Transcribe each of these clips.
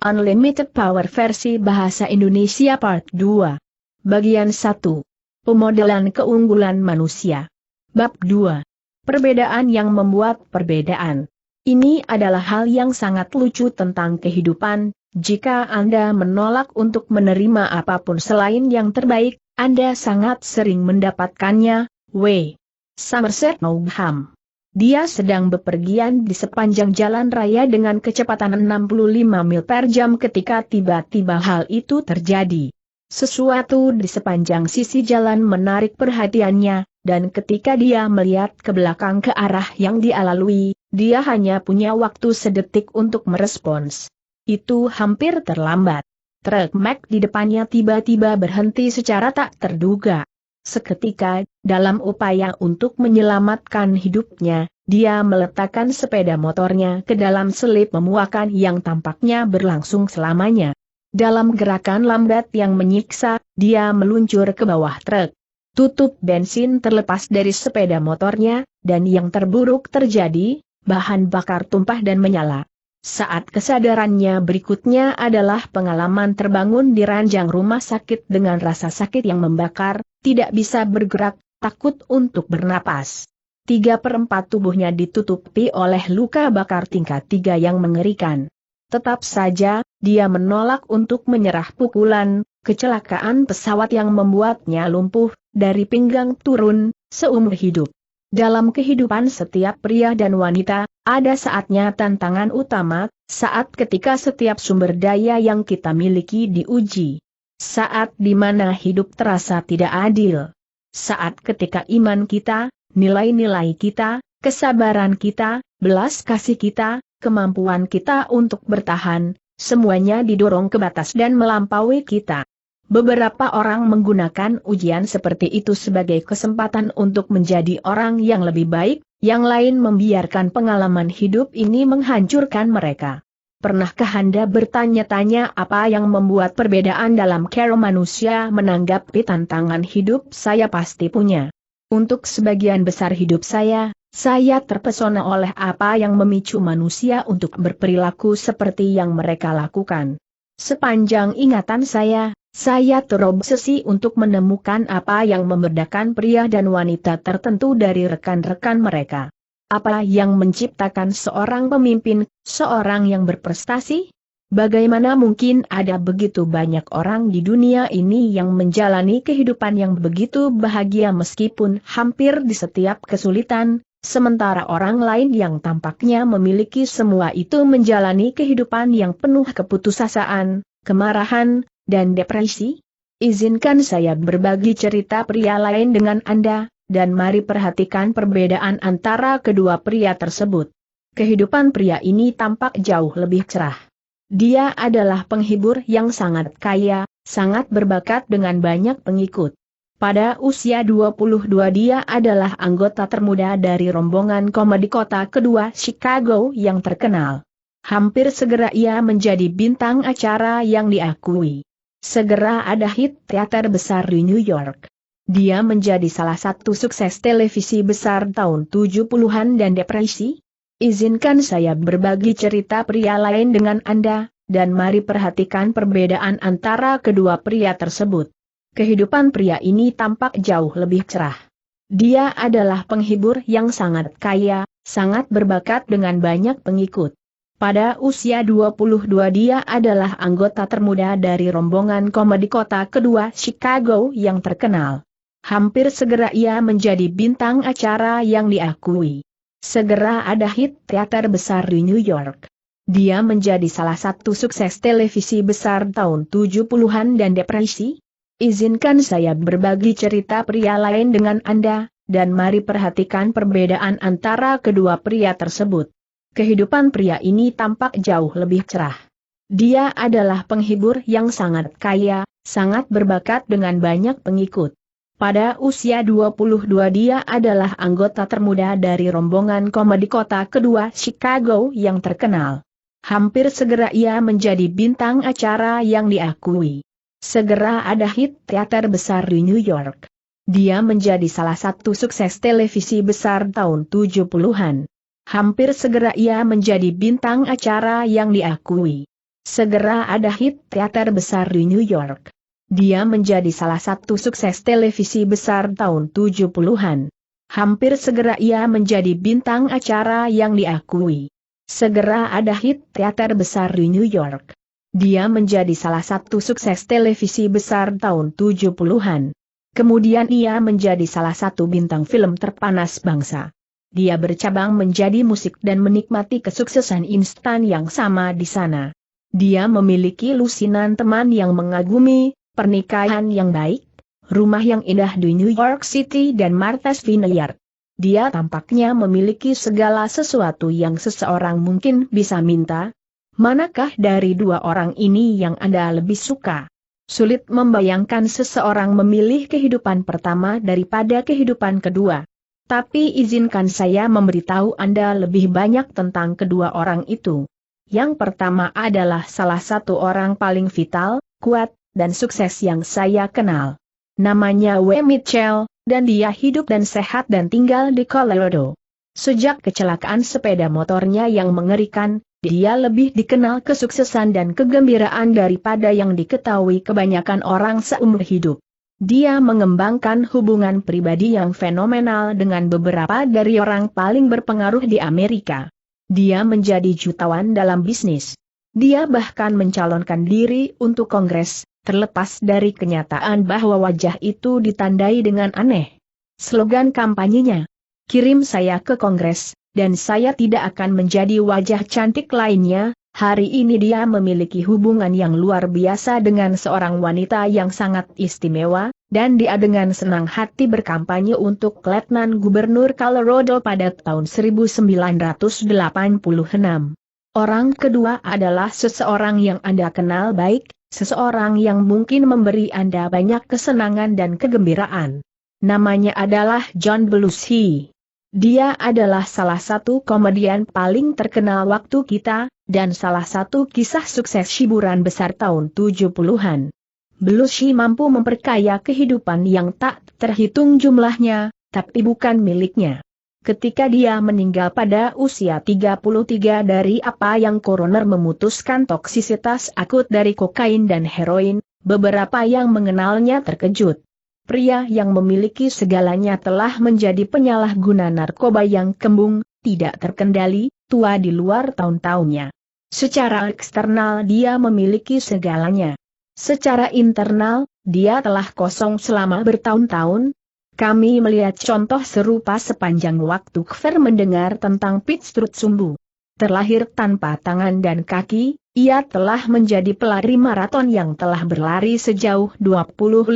Unlimited Power versi bahasa Indonesia Part 2. Bagian 1. Pemodelan keunggulan manusia. Bab 2. Perbedaan yang membuat perbedaan. Ini adalah hal yang sangat lucu tentang kehidupan. Jika Anda menolak untuk menerima apapun selain yang terbaik, Anda sangat sering mendapatkannya. W. Somerset Maugham. Dia sedang bepergian di sepanjang jalan raya dengan kecepatan 65 mil per jam ketika tiba-tiba hal itu terjadi. Sesuatu di sepanjang sisi jalan menarik perhatiannya, dan ketika dia melihat ke belakang ke arah yang dia lalui, dia hanya punya waktu sedetik untuk merespons. Itu hampir terlambat. Truk Mack di depannya tiba-tiba berhenti secara tak terduga. Seketika, dalam upaya untuk menyelamatkan hidupnya, dia meletakkan sepeda motornya ke dalam selip memuakan yang tampaknya berlangsung selamanya. Dalam gerakan lambat yang menyiksa, dia meluncur ke bawah truk. Tutup bensin terlepas dari sepeda motornya, dan yang terburuk terjadi, bahan bakar tumpah dan menyala. Saat kesadarannya berikutnya adalah pengalaman terbangun di ranjang rumah sakit dengan rasa sakit yang membakar, tidak bisa bergerak, takut untuk bernapas. 3/4 tubuhnya ditutupi oleh luka bakar tingkat 3 yang mengerikan. Tetap saja, dia menolak untuk menyerah pukulan, kecelakaan pesawat yang membuatnya lumpuh, dari pinggang turun, seumur hidup. Dalam kehidupan setiap pria dan wanita, ada saatnya tantangan utama, saat ketika setiap sumber daya yang kita miliki diuji. Saat di mana hidup terasa tidak adil. Saat ketika iman kita, nilai-nilai kita, kesabaran kita, belas kasih kita, kemampuan kita untuk bertahan, semuanya didorong ke batas dan melampaui kita. Beberapa orang menggunakan ujian seperti itu sebagai kesempatan untuk menjadi orang yang lebih baik, yang lain membiarkan pengalaman hidup ini menghancurkan mereka. Pernahkah Anda bertanya-tanya apa yang membuat perbedaan dalam cara manusia menanggapi tantangan hidup? Saya pasti punya. Untuk sebagian besar hidup saya terpesona oleh apa yang memicu manusia untuk berperilaku seperti yang mereka lakukan. Sepanjang ingatan saya terobsesi untuk menemukan apa yang membedakan pria dan wanita tertentu dari rekan-rekan mereka. Apa yang menciptakan seorang pemimpin, seorang yang berprestasi? Bagaimana mungkin ada begitu banyak orang di dunia ini yang menjalani kehidupan yang begitu bahagia meskipun hampir di setiap kesulitan, sementara orang lain yang tampaknya memiliki semua itu menjalani kehidupan yang penuh keputusasaan, kemarahan, dan depresi? Izinkan saya berbagi cerita pria lain dengan Anda, dan mari perhatikan perbedaan antara kedua pria tersebut. Kehidupan pria ini tampak jauh lebih cerah. Dia adalah penghibur yang sangat kaya, sangat berbakat dengan banyak pengikut. Pada usia 22 dia adalah anggota termuda dari rombongan komedi kota kedua Chicago yang terkenal. Hampir segera ia menjadi bintang acara yang diakui. Segera ada hit teater besar di New York. Dia menjadi salah satu sukses televisi besar tahun 70-an dan depresi. Izinkan saya berbagi cerita pria lain dengan Anda, dan mari perhatikan perbedaan antara kedua pria tersebut. Kehidupan pria ini tampak jauh lebih cerah. Dia adalah penghibur yang sangat kaya, sangat berbakat dengan banyak pengikut. Pada usia 22 dia adalah anggota termuda dari rombongan komedi kota kedua Chicago yang terkenal. Hampir segera ia menjadi bintang acara yang diakui. Segera ada hit teater besar di New York. Dia menjadi salah satu sukses televisi besar tahun 70-an dan depresi. Izinkan saya berbagi cerita pria lain dengan Anda, dan mari perhatikan perbedaan antara kedua pria tersebut. Kehidupan pria ini tampak jauh lebih cerah. Dia adalah penghibur yang sangat kaya, sangat berbakat dengan banyak pengikut. Pada usia 22 dia adalah anggota termuda dari rombongan komedi kota kedua Chicago yang terkenal. Hampir segera ia menjadi bintang acara yang diakui. Segera ada hit teater besar di New York. Dia menjadi salah satu sukses televisi besar tahun 70-an. Hampir segera ia menjadi bintang acara yang diakui. Segera ada hit teater besar di New York. Dia menjadi salah satu sukses televisi besar tahun 70-an. Hampir segera ia menjadi bintang acara yang diakui. Segera ada hit teater besar di New York. Dia menjadi salah satu sukses televisi besar tahun 70-an. Kemudian ia menjadi salah satu bintang film terpanas bangsa. Dia bercabang menjadi musik dan menikmati kesuksesan instan yang sama di sana. Dia memiliki lusinan teman yang mengagumi, pernikahan yang baik, rumah yang indah di New York City dan Martha's Vineyard. Dia tampaknya memiliki segala sesuatu yang seseorang mungkin bisa minta. Manakah dari dua orang ini yang Anda lebih suka? Sulit membayangkan seseorang memilih kehidupan pertama daripada kehidupan kedua. Tapi izinkan saya memberitahu Anda lebih banyak tentang kedua orang itu. Yang pertama adalah salah satu orang paling vital, kuat, dan sukses yang saya kenal. Namanya W. Mitchell, dan dia hidup dan sehat dan tinggal di Colorado. Sejak kecelakaan sepeda motornya yang mengerikan, dia lebih dikenal kesuksesan dan kegembiraan daripada yang diketahui kebanyakan orang seumur hidup. Dia mengembangkan hubungan pribadi yang fenomenal dengan beberapa dari orang paling berpengaruh di Amerika. Dia menjadi jutawan dalam bisnis. Dia bahkan mencalonkan diri untuk Kongres, terlepas dari kenyataan bahwa wajah itu ditandai dengan aneh. Slogan kampanyenya, "Kirim saya ke Kongres, dan saya tidak akan menjadi wajah cantik lainnya." Hari ini dia memiliki hubungan yang luar biasa dengan seorang wanita yang sangat istimewa, dan dia dengan senang hati berkampanye untuk Letnan Gubernur Colorado pada tahun 1986. Orang kedua adalah seseorang yang Anda kenal baik, seseorang yang mungkin memberi Anda banyak kesenangan dan kegembiraan. Namanya adalah John Belushi. Dia adalah salah satu komedian paling terkenal waktu kita, dan salah satu kisah sukses hiburan besar tahun 70-an. Belushi mampu memperkaya kehidupan yang tak terhitung jumlahnya, tapi bukan miliknya. Ketika dia meninggal pada usia 33 dari apa yang koroner memutuskan toksisitas akut dari kokain dan heroin, beberapa yang mengenalnya terkejut. Pria yang memiliki segalanya telah menjadi penyalahguna narkoba yang kembung, tidak terkendali, tua di luar tahun-tahunnya. Secara eksternal dia memiliki segalanya. Secara internal, dia telah kosong selama bertahun-tahun. Kami melihat contoh serupa sepanjang waktu Kver mendengar tentang Pitstrut Sumbu. Terlahir tanpa tangan dan kaki, ia telah menjadi pelari maraton yang telah berlari sejauh 25.000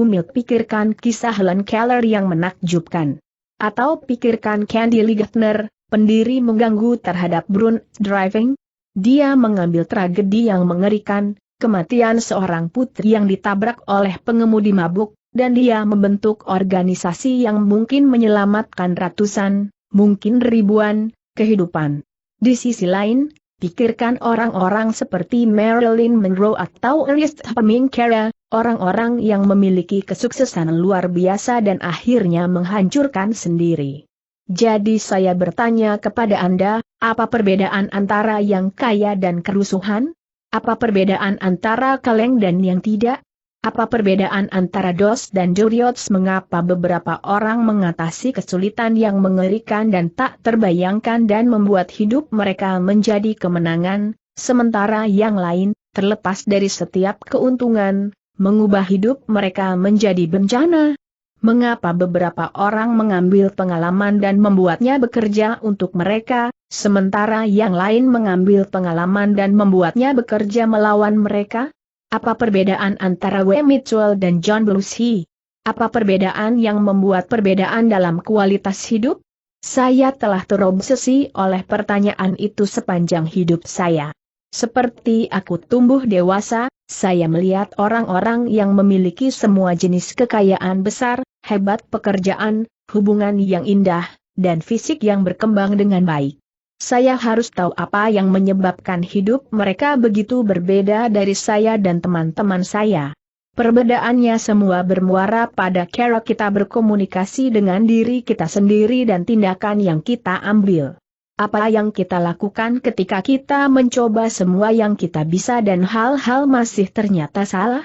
mil. Pikirkan kisah Helen Keller yang menakjubkan. Atau pikirkan Candy Lightner, pendiri mengganggu terhadap drunk driving. Dia mengambil tragedi yang mengerikan, kematian seorang putri yang ditabrak oleh pengemudi mabuk, dan dia membentuk organisasi yang mungkin menyelamatkan ratusan, mungkin ribuan, kehidupan. Di sisi lain, pikirkan orang-orang seperti Marilyn Monroe atau Ernest Hemingway, orang-orang yang memiliki kesuksesan luar biasa dan akhirnya menghancurkan sendiri. Jadi saya bertanya kepada Anda, apa perbedaan antara yang kaya dan kerusuhan? Apa perbedaan antara kaleng dan yang tidak? Apa perbedaan antara dos dan duriots? Mengapa beberapa orang mengatasi kesulitan yang mengerikan dan tak terbayangkan dan membuat hidup mereka menjadi kemenangan, sementara yang lain, terlepas dari setiap keuntungan, mengubah hidup mereka menjadi bencana? Mengapa beberapa orang mengambil pengalaman dan membuatnya bekerja untuk mereka, sementara yang lain mengambil pengalaman dan membuatnya bekerja melawan mereka? Apa perbedaan antara W. Mitchell dan John Belushi? Apa perbedaan yang membuat perbedaan dalam kualitas hidup? Saya telah terobsesi oleh pertanyaan itu sepanjang hidup saya. Seperti aku tumbuh dewasa, saya melihat orang-orang yang memiliki semua jenis kekayaan besar, hebat pekerjaan, hubungan yang indah, dan fisik yang berkembang dengan baik. Saya harus tahu apa yang menyebabkan hidup mereka begitu berbeda dari saya dan teman-teman saya. Perbedaannya semua bermuara pada cara kita berkomunikasi dengan diri kita sendiri dan tindakan yang kita ambil. Apa yang kita lakukan ketika kita mencoba semua yang kita bisa dan hal-hal masih ternyata salah?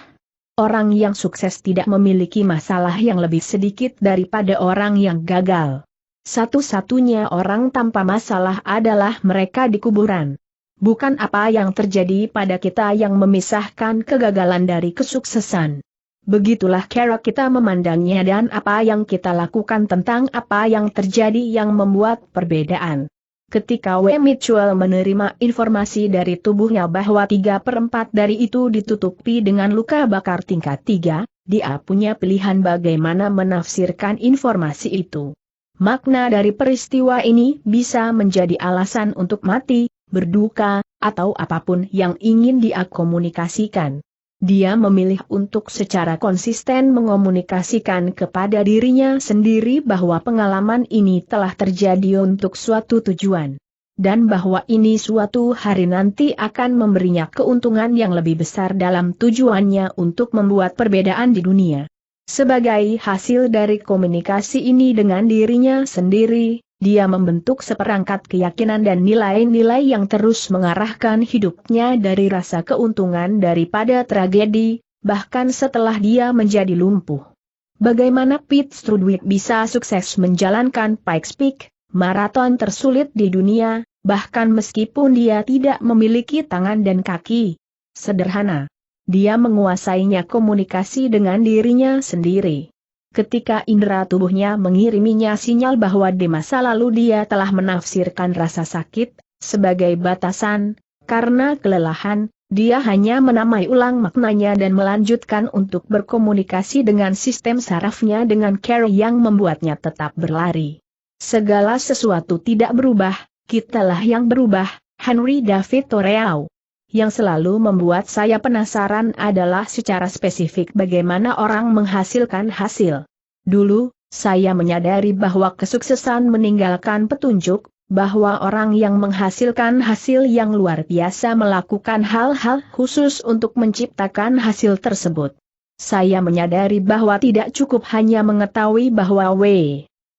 Orang yang sukses tidak memiliki masalah yang lebih sedikit daripada orang yang gagal. Satu-satunya orang tanpa masalah adalah mereka di kuburan. Bukan apa yang terjadi pada kita yang memisahkan kegagalan dari kesuksesan. Begitulah cara kita memandangnya dan apa yang kita lakukan tentang apa yang terjadi yang membuat perbedaan. Ketika W. Mitchell menerima informasi dari tubuhnya bahwa 3/4 dari itu ditutupi dengan luka bakar tingkat 3, dia punya pilihan bagaimana menafsirkan informasi itu. Makna dari peristiwa ini bisa menjadi alasan untuk mati, berduka, atau apapun yang ingin dia komunikasikan. Dia memilih untuk secara konsisten mengomunikasikan kepada dirinya sendiri bahwa pengalaman ini telah terjadi untuk suatu tujuan. Dan bahwa ini suatu hari nanti akan memberinya keuntungan yang lebih besar dalam tujuannya untuk membuat perbedaan di dunia. Sebagai hasil dari komunikasi ini dengan dirinya sendiri, dia membentuk seperangkat keyakinan dan nilai-nilai yang terus mengarahkan hidupnya dari rasa keuntungan daripada tragedi, bahkan setelah dia menjadi lumpuh. Bagaimana Pete Strudwick bisa sukses menjalankan Pikes Peak, maraton tersulit di dunia, bahkan meskipun dia tidak memiliki tangan dan kaki? Sederhana. Dia menguasainya komunikasi dengan dirinya sendiri. Ketika indera tubuhnya mengiriminya sinyal bahwa di masa lalu dia telah menafsirkan rasa sakit sebagai batasan, karena kelelahan, dia hanya menamai ulang maknanya dan melanjutkan untuk berkomunikasi dengan sistem sarafnya dengan cara yang membuatnya tetap berlari. Segala sesuatu tidak berubah, kitalah yang berubah. Henry David Thoreau. Yang selalu membuat saya penasaran adalah secara spesifik bagaimana orang menghasilkan hasil. Dulu, saya menyadari bahwa kesuksesan meninggalkan petunjuk, bahwa orang yang menghasilkan hasil yang luar biasa melakukan hal-hal khusus untuk menciptakan hasil tersebut. Saya menyadari bahwa tidak cukup hanya mengetahui bahwa W.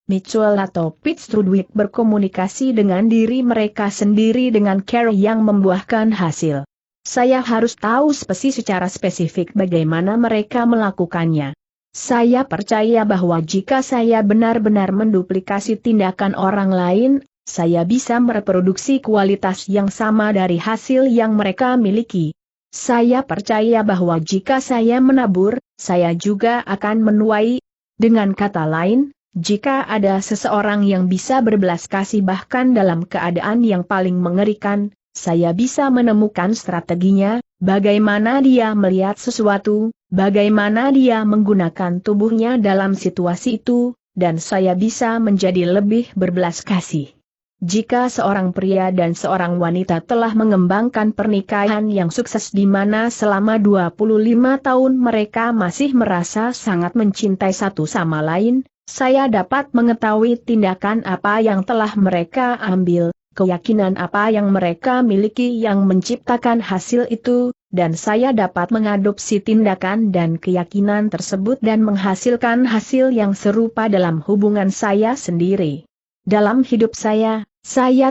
Mitchell atau Pete Strudwick berkomunikasi dengan diri mereka sendiri dengan cara yang membuahkan hasil. Saya harus tahu secara spesifik bagaimana mereka melakukannya. Saya percaya bahwa jika saya benar-benar menduplikasi tindakan orang lain, saya bisa mereproduksi kualitas yang sama dari hasil yang mereka miliki. Saya percaya bahwa jika saya menabur, saya juga akan menuai. Dengan kata lain, jika ada seseorang yang bisa berbelas kasih bahkan dalam keadaan yang paling mengerikan, saya bisa menemukan strateginya, bagaimana dia melihat sesuatu, bagaimana dia menggunakan tubuhnya dalam situasi itu, dan saya bisa menjadi lebih berbelas kasih. Jika seorang pria dan seorang wanita telah mengembangkan pernikahan yang sukses di mana selama 25 tahun mereka masih merasa sangat mencintai satu sama lain, saya dapat mengetahui tindakan apa yang telah mereka ambil, keyakinan apa yang mereka miliki yang menciptakan hasil itu, dan saya dapat mengadopsi tindakan dan keyakinan tersebut dan menghasilkan hasil yang serupa dalam hubungan saya sendiri. Dalam hidup saya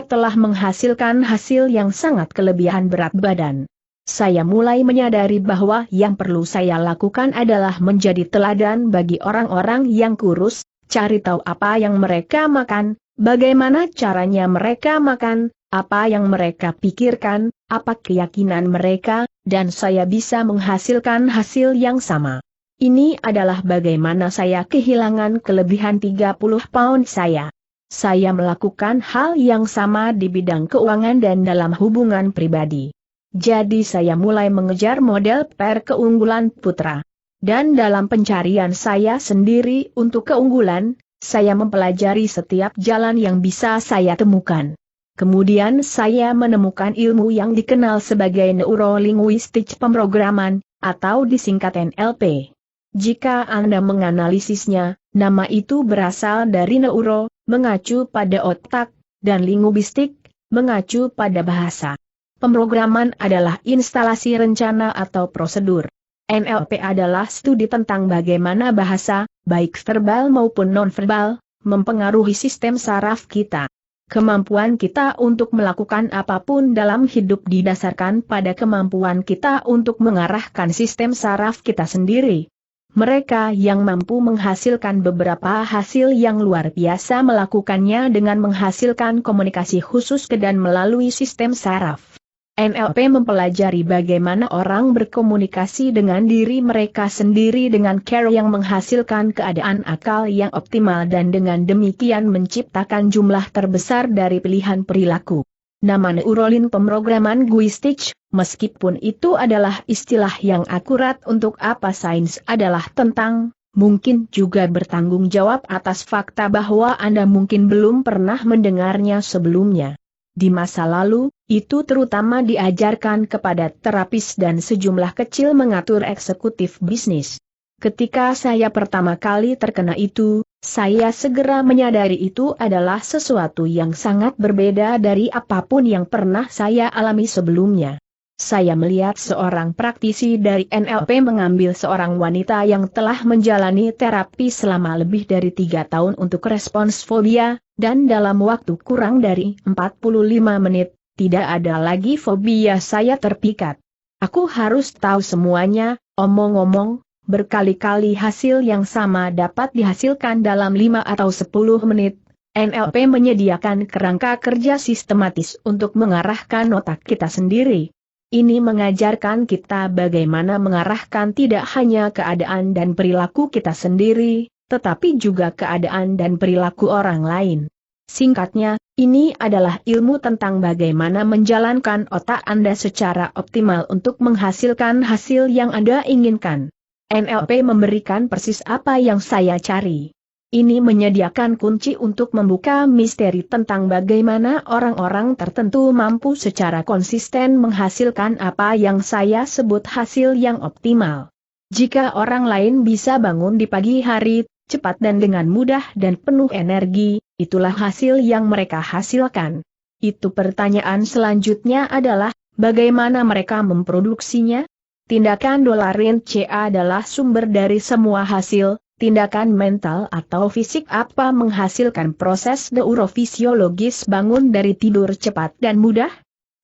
telah menghasilkan hasil yang sangat kelebihan berat badan. Saya mulai menyadari bahwa yang perlu saya lakukan adalah menjadi teladan bagi orang-orang yang kurus, cari tahu apa yang mereka makan, bagaimana caranya mereka makan, apa yang mereka pikirkan, apa keyakinan mereka, dan saya bisa menghasilkan hasil yang sama. Ini adalah bagaimana saya kehilangan kelebihan 30 pound saya. Saya melakukan hal yang sama di bidang keuangan dan dalam hubungan pribadi. Jadi saya mulai mengejar model per keunggulan putra. Dan dalam pencarian saya sendiri untuk keunggulan, saya mempelajari setiap jalan yang bisa saya temukan. Kemudian saya menemukan ilmu yang dikenal sebagai Neurolinguistik Pemrograman, atau disingkat NLP. Jika Anda menganalisisnya, nama itu berasal dari neuro, mengacu pada otak, dan linguistik, mengacu pada bahasa. Pemrograman adalah instalasi rencana atau prosedur. NLP adalah studi tentang bagaimana bahasa, baik verbal maupun nonverbal, mempengaruhi sistem saraf kita. Kemampuan kita untuk melakukan apapun dalam hidup didasarkan pada kemampuan kita untuk mengarahkan sistem saraf kita sendiri. Mereka yang mampu menghasilkan beberapa hasil yang luar biasa melakukannya dengan menghasilkan komunikasi khusus ke dan melalui sistem saraf. NLP mempelajari bagaimana orang berkomunikasi dengan diri mereka sendiri dengan cara yang menghasilkan keadaan akal yang optimal dan dengan demikian menciptakan jumlah terbesar dari pilihan perilaku. Nama neurolin pemrograman guistik, meskipun itu adalah istilah yang akurat untuk apa sains adalah tentang, mungkin juga bertanggung jawab atas fakta bahwa Anda mungkin belum pernah mendengarnya sebelumnya. Di masa lalu, itu terutama diajarkan kepada terapis dan sejumlah kecil mengatur eksekutif bisnis. Ketika saya pertama kali terkena itu, saya segera menyadari itu adalah sesuatu yang sangat berbeda dari apapun yang pernah saya alami sebelumnya. Saya melihat seorang praktisi dari NLP mengambil seorang wanita yang telah menjalani terapi selama lebih dari 3 tahun untuk respons fobia, dan dalam waktu kurang dari 45 menit, tidak ada lagi fobia. Saya terpikat. Aku harus tahu semuanya, omong-omong, berkali-kali hasil yang sama dapat dihasilkan dalam 5 atau 10 menit. NLP menyediakan kerangka kerja sistematis untuk mengarahkan otak kita sendiri. Ini mengajarkan kita bagaimana mengarahkan tidak hanya keadaan dan perilaku kita sendiri, tetapi juga keadaan dan perilaku orang lain. Singkatnya, ini adalah ilmu tentang bagaimana menjalankan otak Anda secara optimal untuk menghasilkan hasil yang Anda inginkan. NLP memberikan persis apa yang saya cari. Ini menyediakan kunci untuk membuka misteri tentang bagaimana orang-orang tertentu mampu secara konsisten menghasilkan apa yang saya sebut hasil yang optimal. Jika orang lain bisa bangun di pagi hari, cepat dan dengan mudah dan penuh energi, itulah hasil yang mereka hasilkan. Itu pertanyaan selanjutnya adalah, bagaimana mereka memproduksinya? Tindakan dolarin C adalah sumber dari semua hasil. Tindakan mental atau fisik apa menghasilkan proses neurofisiologis bangun dari tidur cepat dan mudah?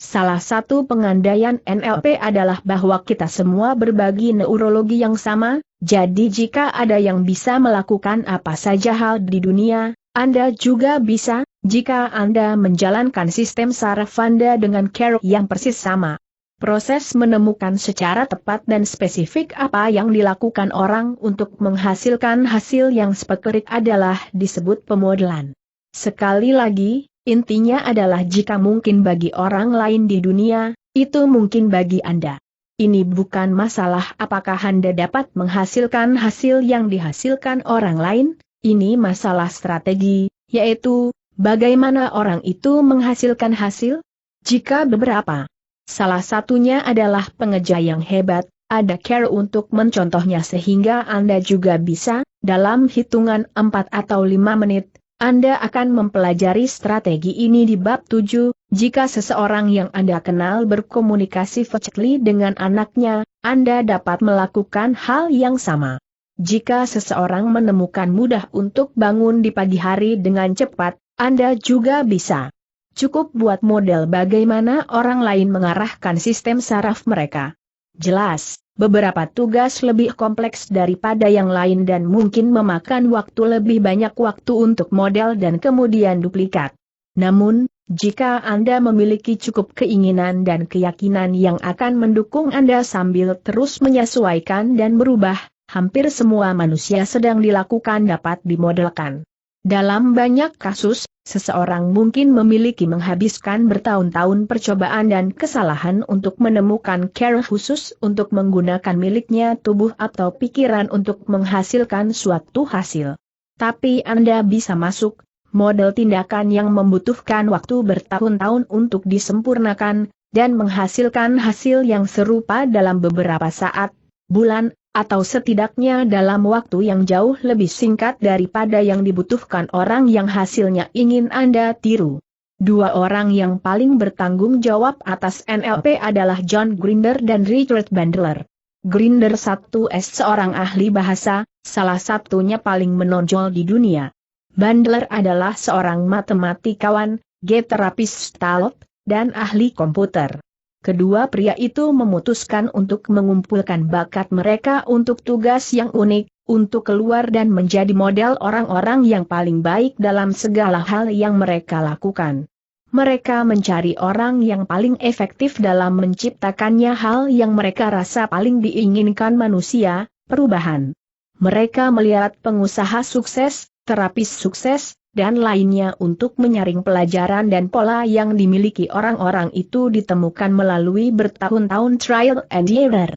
Salah satu pengandaian NLP adalah bahwa kita semua berbagi neurologi yang sama, jadi jika ada yang bisa melakukan apa saja hal di dunia, Anda juga bisa, jika Anda menjalankan sistem saraf Anda dengan cara yang persis sama. Proses menemukan secara tepat dan spesifik apa yang dilakukan orang untuk menghasilkan hasil yang spesifik adalah disebut pemodelan. Sekali lagi, intinya adalah jika mungkin bagi orang lain di dunia, itu mungkin bagi Anda. Ini bukan masalah apakah Anda dapat menghasilkan hasil yang dihasilkan orang lain, ini masalah strategi, yaitu, bagaimana orang itu menghasilkan hasil? Jika beberapa salah satunya adalah pengeja yang hebat, ada cara untuk mencontohnya sehingga Anda juga bisa, dalam hitungan 4 atau 5 menit, Anda akan mempelajari strategi ini di bab 7, jika seseorang yang Anda kenal berkomunikasi effectively dengan anaknya, Anda dapat melakukan hal yang sama. Jika seseorang menemukan mudah untuk bangun di pagi hari dengan cepat, Anda juga bisa. Cukup buat model bagaimana orang lain mengarahkan sistem saraf mereka. Jelas, beberapa tugas lebih kompleks daripada yang lain dan mungkin memakan waktu lebih banyak waktu untuk model dan kemudian duplikat. Namun, jika Anda memiliki cukup keinginan dan keyakinan yang akan mendukung Anda sambil terus menyesuaikan dan berubah, hampir semua manusia sedang dilakukan dapat dimodelkan. Dalam banyak kasus, seseorang mungkin memiliki menghabiskan bertahun-tahun percobaan dan kesalahan untuk menemukan cara khusus untuk menggunakan miliknya tubuh atau pikiran untuk menghasilkan suatu hasil. Tapi Anda bisa masuk, model tindakan yang membutuhkan waktu bertahun-tahun untuk disempurnakan, dan menghasilkan hasil yang serupa dalam beberapa saat, bulan, atau setidaknya dalam waktu yang jauh lebih singkat daripada yang dibutuhkan orang yang hasilnya ingin Anda tiru. Dua orang yang paling bertanggung jawab atas NLP adalah John Grinder dan Richard Bandler. Grinder 1S seorang ahli bahasa, salah satunya paling menonjol di dunia. Bandler adalah seorang matematikawan, terapis stalop, dan ahli komputer. Kedua pria itu memutuskan untuk mengumpulkan bakat mereka untuk tugas yang unik, untuk keluar dan menjadi model orang-orang yang paling baik dalam segala hal yang mereka lakukan. Mereka mencari orang yang paling efektif dalam menciptakannya hal yang mereka rasa paling diinginkan manusia, perubahan. Mereka melihat pengusaha sukses, terapis sukses, dan lainnya untuk menyaring pelajaran dan pola yang dimiliki orang-orang itu ditemukan melalui bertahun-tahun trial and error.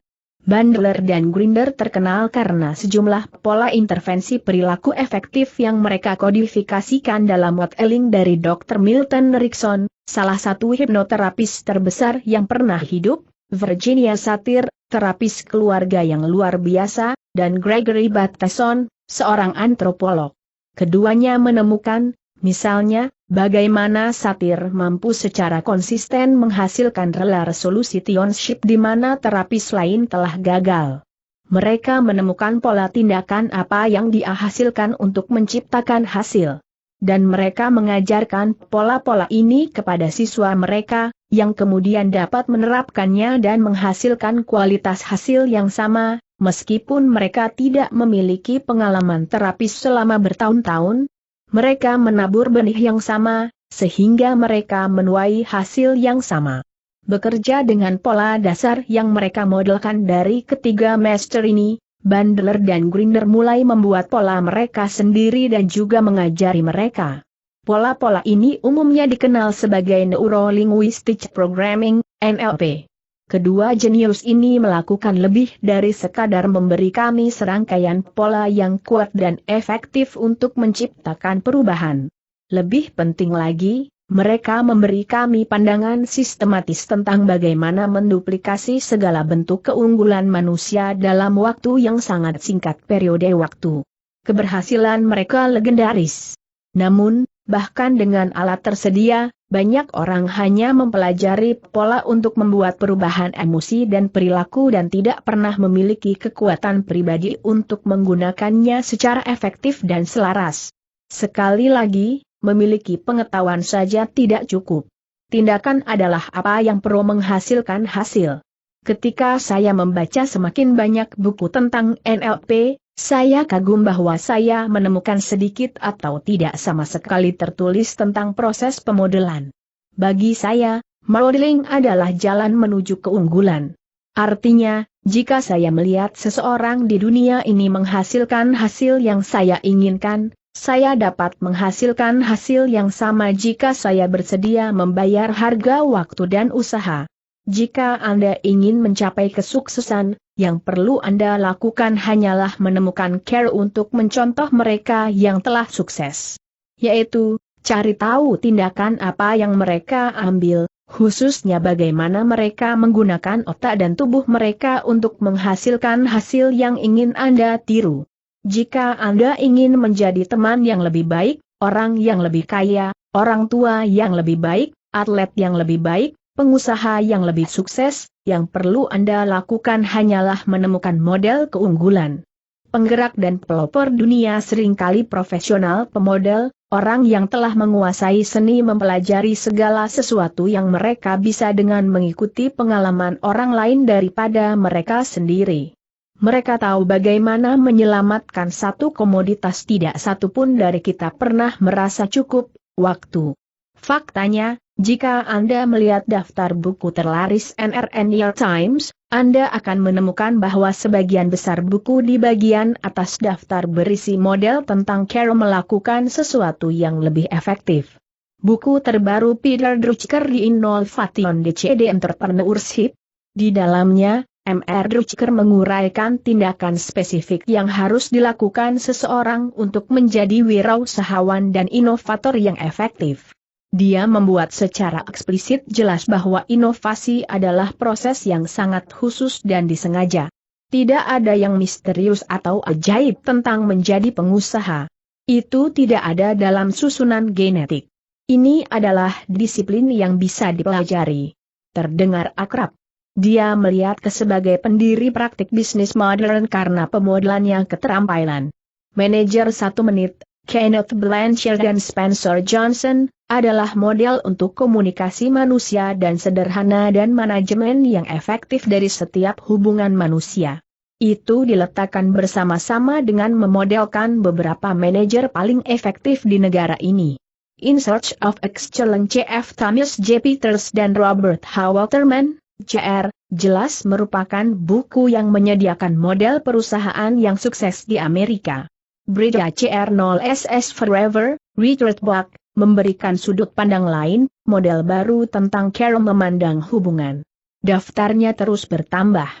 Bandler dan Grinder terkenal karena sejumlah pola intervensi perilaku efektif yang mereka kodifikasikan dalam modeling dari Dr. Milton Erickson, salah satu hipnoterapis terbesar yang pernah hidup, Virginia Satir, terapis keluarga yang luar biasa, dan Gregory Bateson, seorang antropolog. Keduanya menemukan, misalnya, bagaimana Satir mampu secara konsisten menghasilkan rela resolutionship di mana terapis lain telah gagal. Mereka menemukan pola tindakan apa yang dia hasilkan untuk menciptakan hasil. Dan mereka mengajarkan pola-pola ini kepada siswa mereka, yang kemudian dapat menerapkannya dan menghasilkan kualitas hasil yang sama. Meskipun mereka tidak memiliki pengalaman terapis selama bertahun-tahun, mereka menabur benih yang sama, sehingga mereka menuai hasil yang sama. Bekerja dengan pola dasar yang mereka modelkan dari ketiga master ini, Bandler dan Grinder mulai membuat pola mereka sendiri dan juga mengajari mereka. Pola-pola ini umumnya dikenal sebagai Neuro-Linguistic Programming, NLP. Kedua jenius ini melakukan lebih dari sekadar memberi kami serangkaian pola yang kuat dan efektif untuk menciptakan perubahan. Lebih penting lagi, mereka memberi kami pandangan sistematis tentang bagaimana menduplikasi segala bentuk keunggulan manusia dalam waktu yang sangat singkat periode waktu. Keberhasilan mereka legendaris. Namun, bahkan dengan alat tersedia, banyak orang hanya mempelajari pola untuk membuat perubahan emosi dan perilaku dan tidak pernah memiliki kekuatan pribadi untuk menggunakannya secara efektif dan selaras. Sekali lagi, memiliki pengetahuan saja tidak cukup. Tindakan adalah apa yang perlu menghasilkan hasil. Ketika saya membaca semakin banyak buku tentang NLP, saya kagum bahwa saya menemukan sedikit atau tidak sama sekali tertulis tentang proses pemodelan. Bagi saya, modeling adalah jalan menuju keunggulan. Artinya, jika saya melihat seseorang di dunia ini menghasilkan hasil yang saya inginkan, saya dapat menghasilkan hasil yang sama jika saya bersedia membayar harga waktu dan usaha. Jika Anda ingin mencapai kesuksesan, yang perlu Anda lakukan hanyalah menemukan cara untuk mencontoh mereka yang telah sukses. Yaitu, cari tahu tindakan apa yang mereka ambil, khususnya bagaimana mereka menggunakan otak dan tubuh mereka untuk menghasilkan hasil yang ingin Anda tiru. Jika Anda ingin menjadi teman yang lebih baik, orang yang lebih kaya, orang tua yang lebih baik, atlet yang lebih baik, pengusaha yang lebih sukses, yang perlu Anda lakukan hanyalah menemukan model keunggulan. Penggerak dan pelopor dunia seringkali profesional pemodel, orang yang telah menguasai seni mempelajari segala sesuatu yang mereka bisa dengan mengikuti pengalaman orang lain daripada mereka sendiri. Mereka tahu bagaimana menyelamatkan satu komoditas, tidak satupun dari kita pernah merasa cukup waktu. Faktanya, jika Anda melihat daftar buku terlaris NRN New York Times, Anda akan menemukan bahwa sebagian besar buku di bagian atas daftar berisi model tentang cara melakukan sesuatu yang lebih efektif. Buku terbaru Peter Drucker di Innovation DCD Entrepreneurship. Di dalamnya, Mr. Drucker menguraikan tindakan spesifik yang harus dilakukan seseorang untuk menjadi wirausahawan dan inovator yang efektif. Dia membuat secara eksplisit jelas bahwa inovasi adalah proses yang sangat khusus dan disengaja. Tidak ada yang misterius atau ajaib tentang menjadi pengusaha. Itu tidak ada dalam susunan genetik. Ini adalah disiplin yang bisa dipelajari. Terdengar akrab. Dia melihat sebagai pendiri praktik bisnis modern karena pemodelannya keterampilan. Manajer 1 menit, Kenneth Blanchard dan Spencer Johnson, adalah model untuk komunikasi manusia dan sederhana dan manajemen yang efektif dari setiap hubungan manusia. Itu diletakkan bersama-sama dengan memodelkan beberapa manajer paling efektif di negara ini. In Search of Excellence C.F. Thomas J. Peters dan Robert H. Waterman, Jr., jelas merupakan buku yang menyediakan model perusahaan yang sukses di Amerika. Brida Cr. 0SS Forever, Richard Buck, memberikan sudut pandang lain, model baru tentang cara memandang hubungan. Daftarnya terus bertambah.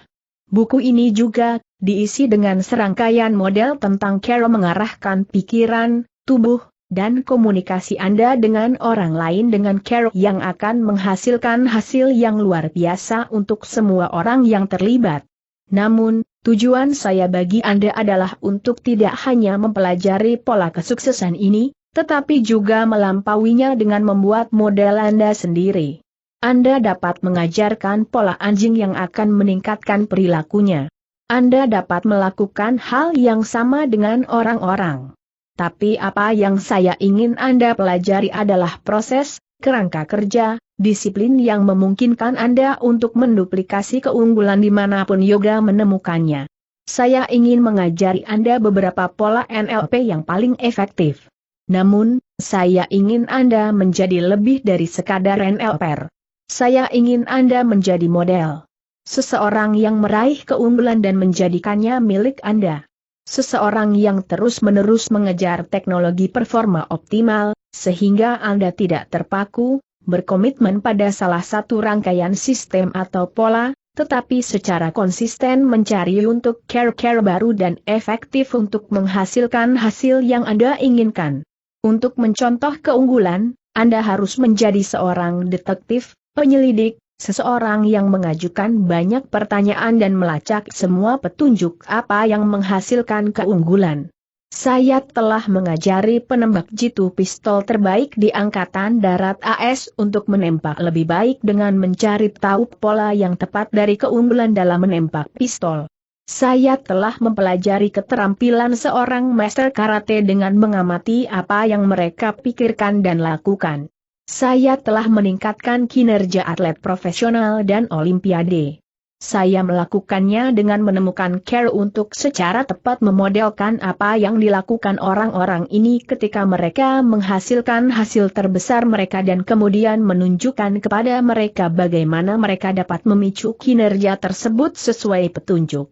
Buku ini juga diisi dengan serangkaian model tentang cara mengarahkan pikiran, tubuh, dan komunikasi Anda dengan orang lain dengan cara yang akan menghasilkan hasil yang luar biasa untuk semua orang yang terlibat. Namun, tujuan saya bagi Anda adalah untuk tidak hanya mempelajari pola kesuksesan ini, tetapi juga melampauinya dengan membuat model Anda sendiri. Anda dapat mengajarkan pola anjing yang akan meningkatkan perilakunya. Anda dapat melakukan hal yang sama dengan orang-orang. Tapi apa yang saya ingin Anda pelajari adalah proses, kerangka kerja, disiplin yang memungkinkan Anda untuk menduplikasi keunggulan dimanapun yoga menemukannya. Saya ingin mengajari Anda beberapa pola NLP yang paling efektif. Namun, saya ingin Anda menjadi lebih dari sekadar NLPer. Saya ingin Anda menjadi model. Seseorang yang meraih keunggulan dan menjadikannya milik Anda. Seseorang yang terus-menerus mengejar teknologi performa optimal, sehingga Anda tidak terpaku, berkomitmen pada salah satu rangkaian sistem atau pola, tetapi secara konsisten mencari untuk cara-cara baru dan efektif untuk menghasilkan hasil yang Anda inginkan. Untuk mencontoh keunggulan, Anda harus menjadi seorang detektif, penyelidik, seseorang yang mengajukan banyak pertanyaan dan melacak semua petunjuk apa yang menghasilkan keunggulan. Saya telah mengajari penembak jitu pistol terbaik di Angkatan Darat AS untuk menembak lebih baik dengan mencari tahu pola yang tepat dari keunggulan dalam menembak pistol. Saya telah mempelajari keterampilan seorang master karate dengan mengamati apa yang mereka pikirkan dan lakukan. Saya telah meningkatkan kinerja atlet profesional dan olimpiade. Saya melakukannya dengan menemukan cara untuk secara tepat memodelkan apa yang dilakukan orang-orang ini ketika mereka menghasilkan hasil terbesar mereka dan kemudian menunjukkan kepada mereka bagaimana mereka dapat memicu kinerja tersebut sesuai petunjuk.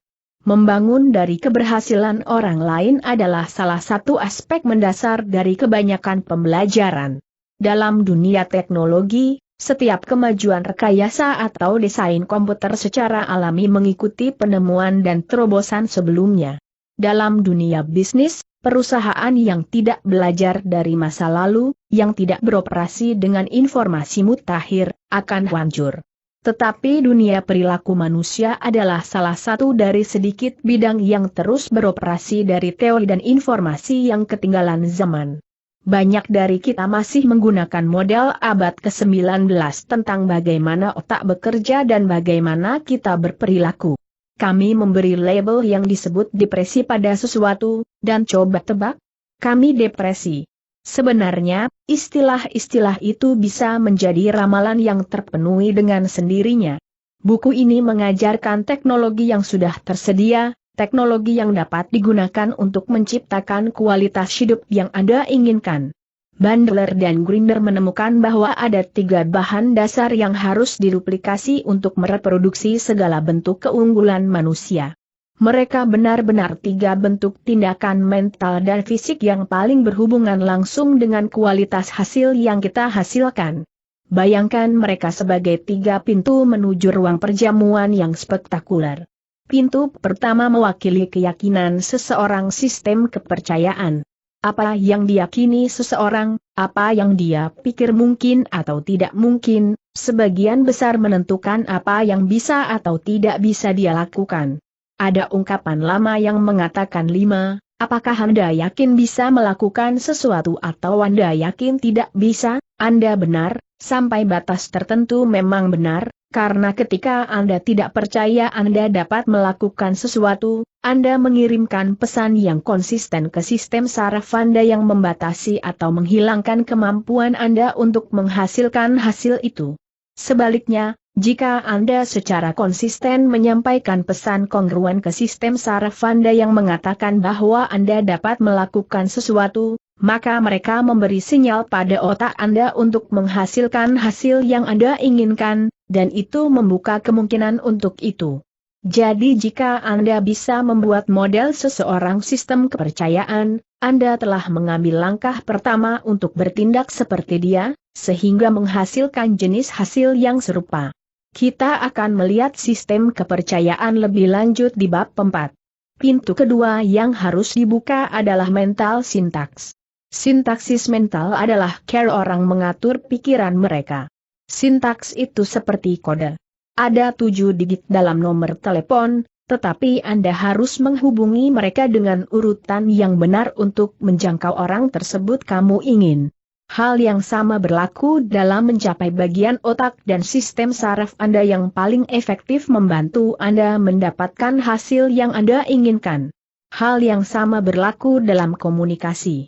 Membangun dari keberhasilan orang lain adalah salah satu aspek mendasar dari kebanyakan pembelajaran. Dalam dunia teknologi, setiap kemajuan rekayasa atau desain komputer secara alami mengikuti penemuan dan terobosan sebelumnya. Dalam dunia bisnis, perusahaan yang tidak belajar dari masa lalu, yang tidak beroperasi dengan informasi mutakhir, akan hancur. Tetapi dunia perilaku manusia adalah salah satu dari sedikit bidang yang terus beroperasi dari teori dan informasi yang ketinggalan zaman. Banyak dari kita masih menggunakan model abad ke-19 tentang bagaimana otak bekerja dan bagaimana kita berperilaku. Kami memberi label yang disebut depresi pada sesuatu, dan coba tebak, kami depresi. Sebenarnya, istilah-istilah itu bisa menjadi ramalan yang terpenuhi dengan sendirinya. Buku ini mengajarkan teknologi yang sudah tersedia, teknologi yang dapat digunakan untuk menciptakan kualitas hidup yang Anda inginkan. Bandler dan Grinder menemukan bahwa ada 3 bahan dasar yang harus diduplikasi untuk mereproduksi segala bentuk keunggulan manusia. Mereka benar-benar 3 bentuk tindakan mental dan fisik yang paling berhubungan langsung dengan kualitas hasil yang kita hasilkan. Bayangkan mereka sebagai 3 pintu menuju ruang perjamuan yang spektakuler. Pintu pertama mewakili keyakinan seseorang, sistem kepercayaan. Apa yang diyakini seseorang, apa yang dia pikir mungkin atau tidak mungkin, sebagian besar menentukan apa yang bisa atau tidak bisa dia lakukan. Ada ungkapan lama yang mengatakan 5, apakah Anda yakin bisa melakukan sesuatu atau Anda yakin tidak bisa? Anda benar, sampai batas tertentu memang benar, Karena ketika Anda tidak percaya Anda dapat melakukan sesuatu, Anda mengirimkan pesan yang konsisten ke sistem saraf Anda yang membatasi atau menghilangkan kemampuan Anda untuk menghasilkan hasil itu. Sebaliknya, jika Anda secara konsisten menyampaikan pesan kongruen ke sistem saraf Anda yang mengatakan bahwa Anda dapat melakukan sesuatu, maka mereka memberi sinyal pada otak Anda untuk menghasilkan hasil yang Anda inginkan, dan itu membuka kemungkinan untuk itu. Jadi jika Anda bisa membuat model seseorang sistem kepercayaan, Anda telah mengambil langkah pertama untuk bertindak seperti dia, sehingga menghasilkan jenis hasil yang serupa. Kita akan melihat sistem kepercayaan lebih lanjut di bab 4. Pintu kedua yang harus dibuka adalah mental sintaks. Sintaksis mental adalah cara orang mengatur pikiran mereka. Sintaks itu seperti kode. Ada 7 digit dalam nomor telepon, tetapi Anda harus menghubungi mereka dengan urutan yang benar untuk menjangkau orang tersebut kamu ingin. Hal yang sama berlaku dalam mencapai bagian otak dan sistem saraf Anda yang paling efektif membantu Anda mendapatkan hasil yang Anda inginkan. Hal yang sama berlaku dalam komunikasi.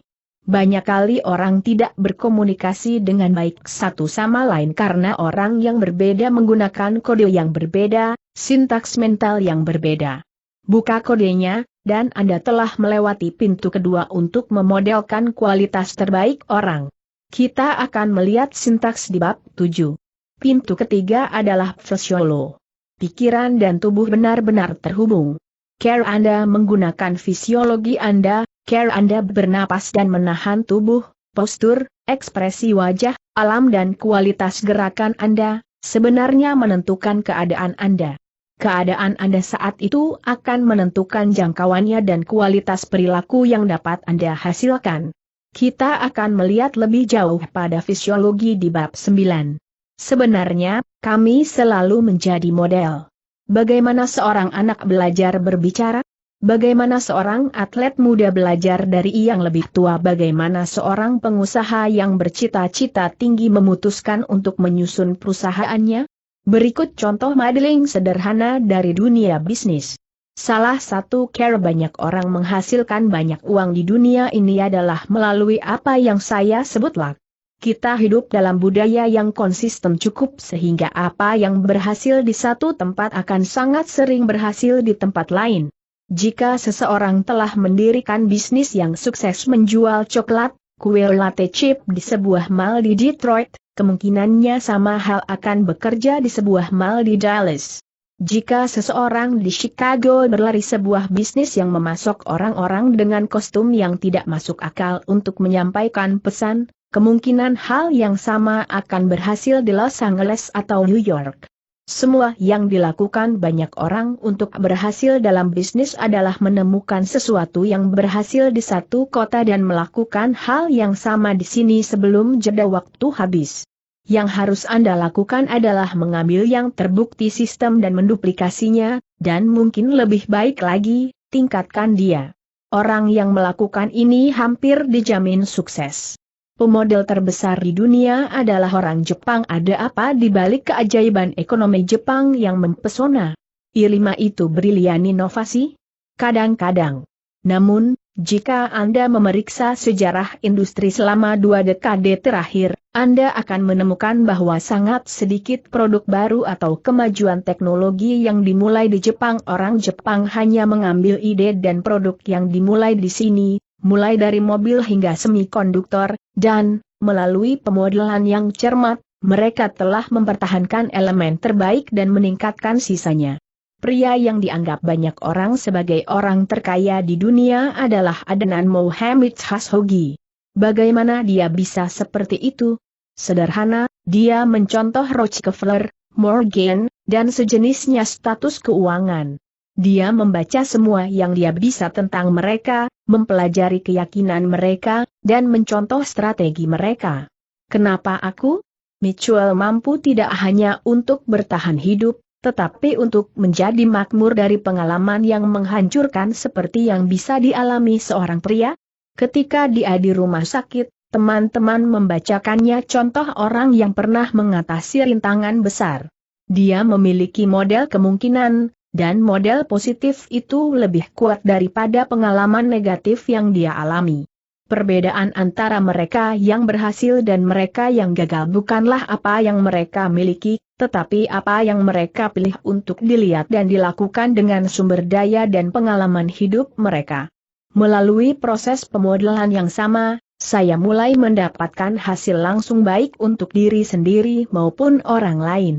Banyak kali orang tidak berkomunikasi dengan baik satu sama lain karena orang yang berbeda menggunakan kode yang berbeda, sintaks mental yang berbeda. Buka kodenya, dan Anda telah melewati pintu kedua untuk memodelkan kualitas terbaik orang. Kita akan melihat sintaks di bab 7. Pintu ketiga adalah fisiolo. Pikiran dan tubuh benar-benar terhubung. Cara Anda menggunakan fisiologi Anda, cara Anda bernapas dan menahan tubuh, postur, ekspresi wajah, alam dan kualitas gerakan Anda, sebenarnya menentukan keadaan Anda. Keadaan Anda saat itu akan menentukan jangkauannya dan kualitas perilaku yang dapat Anda hasilkan. Kita akan melihat lebih jauh pada fisiologi di bab 9. Sebenarnya, kami selalu menjadi model. Bagaimana seorang anak belajar berbicara? Bagaimana seorang atlet muda belajar dari yang lebih tua? Bagaimana seorang pengusaha yang bercita-cita tinggi memutuskan untuk menyusun perusahaannya? Berikut contoh modeling sederhana dari dunia bisnis. Salah satu cara banyak orang menghasilkan banyak uang di dunia ini adalah melalui apa yang saya sebut luck. Kita hidup dalam budaya yang konsisten cukup sehingga apa yang berhasil di satu tempat akan sangat sering berhasil di tempat lain. Jika seseorang telah mendirikan bisnis yang sukses menjual coklat, kue latte chip di sebuah mall di Detroit, kemungkinannya sama hal akan bekerja di sebuah mall di Dallas. Jika seseorang di Chicago berlari sebuah bisnis yang memasok orang-orang dengan kostum yang tidak masuk akal untuk menyampaikan pesan, kemungkinan hal yang sama akan berhasil di Los Angeles atau New York. Semua yang dilakukan banyak orang untuk berhasil dalam bisnis adalah menemukan sesuatu yang berhasil di satu kota dan melakukan hal yang sama di sini sebelum jeda waktu habis. Yang harus Anda lakukan adalah mengambil yang terbukti sistem dan menduplikasinya, dan mungkin lebih baik lagi, tingkatkan dia. Orang yang melakukan ini hampir dijamin sukses. Pemodel terbesar di dunia adalah orang Jepang. Ada apa di balik keajaiban ekonomi Jepang yang mempesona? I5 itu brilian inovasi? Kadang-kadang. Namun, jika Anda memeriksa sejarah industri selama 2 dekade terakhir, Anda akan menemukan bahwa sangat sedikit produk baru atau kemajuan teknologi yang dimulai di Jepang. Orang Jepang hanya mengambil ide dan produk yang dimulai di sini, mulai dari mobil hingga semikonduktor, dan, melalui pemodelan yang cermat, mereka telah mempertahankan elemen terbaik dan meningkatkan sisanya. Pria yang dianggap banyak orang sebagai orang terkaya di dunia adalah Adnan Mohammed Khashoggi. Bagaimana dia bisa seperti itu? Sederhana, dia mencontoh Rockefeller, Morgan, dan sejenisnya status keuangan. Dia membaca semua yang dia bisa tentang mereka, mempelajari keyakinan mereka, dan mencontoh strategi mereka. Kenapa aku? Mitchell mampu tidak hanya untuk bertahan hidup, tetapi untuk menjadi makmur dari pengalaman yang menghancurkan seperti yang bisa dialami seorang pria. Ketika dia di rumah sakit, teman-teman membacakannya contoh orang yang pernah mengatasi rintangan besar. Dia memiliki model kemungkinan, dan model positif itu lebih kuat daripada pengalaman negatif yang dia alami. Perbedaan antara mereka yang berhasil dan mereka yang gagal bukanlah apa yang mereka miliki, tetapi apa yang mereka pilih untuk dilihat dan dilakukan dengan sumber daya dan pengalaman hidup mereka. Melalui proses pemodelan yang sama, saya mulai mendapatkan hasil langsung baik untuk diri sendiri maupun orang lain.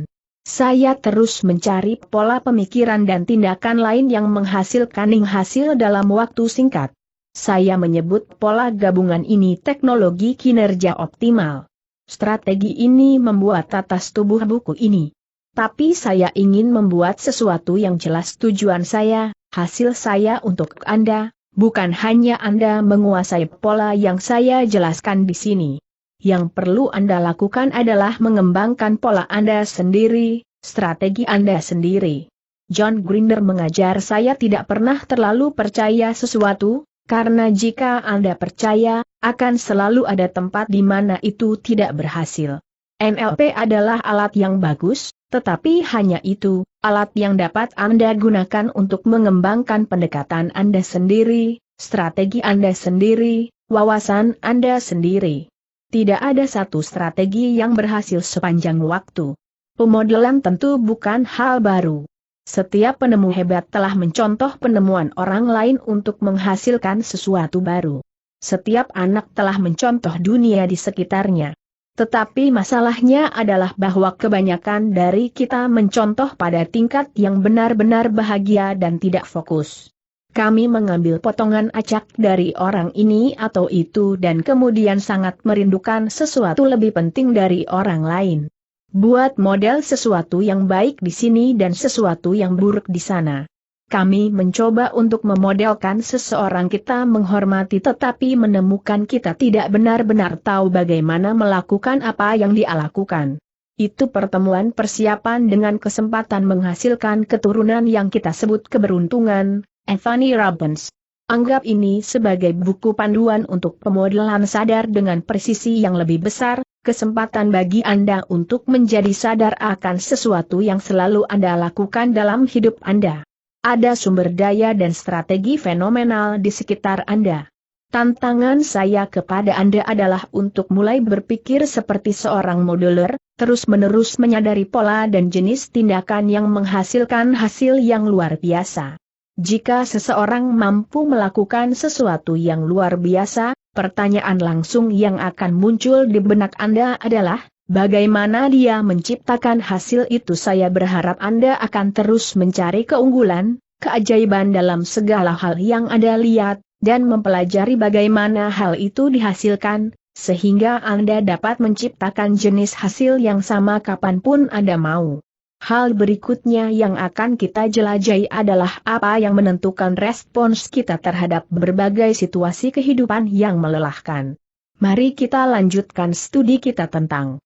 Saya terus mencari pola pemikiran dan tindakan lain yang menghasilkan hasil dalam waktu singkat. Saya menyebut pola gabungan ini teknologi kinerja optimal. Strategi ini membuat atas tubuh buku ini. Tapi saya ingin membuat sesuatu yang jelas tujuan saya, hasil saya untuk Anda, bukan hanya Anda menguasai pola yang saya jelaskan di sini. Yang perlu Anda lakukan adalah mengembangkan pola Anda sendiri, strategi Anda sendiri. John Grinder mengajar saya tidak pernah terlalu percaya sesuatu, karena jika Anda percaya, akan selalu ada tempat di mana itu tidak berhasil. NLP adalah alat yang bagus, tetapi hanya itu, alat yang dapat Anda gunakan untuk mengembangkan pendekatan Anda sendiri, strategi Anda sendiri, wawasan Anda sendiri. Tidak ada satu strategi yang berhasil sepanjang waktu. Pemodelan tentu bukan hal baru. Setiap penemu hebat telah mencontoh penemuan orang lain untuk menghasilkan sesuatu baru. Setiap anak telah mencontoh dunia di sekitarnya. Tetapi masalahnya adalah bahwa kebanyakan dari kita mencontoh pada tingkat yang benar-benar bahagia dan tidak fokus. Kami mengambil potongan acak dari orang ini atau itu dan kemudian sangat merindukan sesuatu lebih penting dari orang lain. Buat model sesuatu yang baik di sini dan sesuatu yang buruk di sana. Kami mencoba untuk memodelkan seseorang kita menghormati tetapi menemukan kita tidak benar-benar tahu bagaimana melakukan apa yang dia lakukan. Itu pertemuan persiapan dengan kesempatan menghasilkan keturunan yang kita sebut keberuntungan, Anthony Robbins. Anggap ini sebagai buku panduan untuk pemodelan sadar dengan presisi yang lebih besar, kesempatan bagi Anda untuk menjadi sadar akan sesuatu yang selalu Anda lakukan dalam hidup Anda. Ada sumber daya dan strategi fenomenal di sekitar Anda. Tantangan saya kepada Anda adalah untuk mulai berpikir seperti seorang modeler, terus-menerus menyadari pola dan jenis tindakan yang menghasilkan hasil yang luar biasa. Jika seseorang mampu melakukan sesuatu yang luar biasa, pertanyaan langsung yang akan muncul di benak Anda adalah, bagaimana dia menciptakan hasil itu? Saya berharap Anda akan terus mencari keunggulan, keajaiban dalam segala hal yang Anda lihat, dan mempelajari bagaimana hal itu dihasilkan, sehingga Anda dapat menciptakan jenis hasil yang sama kapanpun Anda mau. Hal berikutnya yang akan kita jelajahi adalah apa yang menentukan respons kita terhadap berbagai situasi kehidupan yang melelahkan. Mari kita lanjutkan studi kita tentang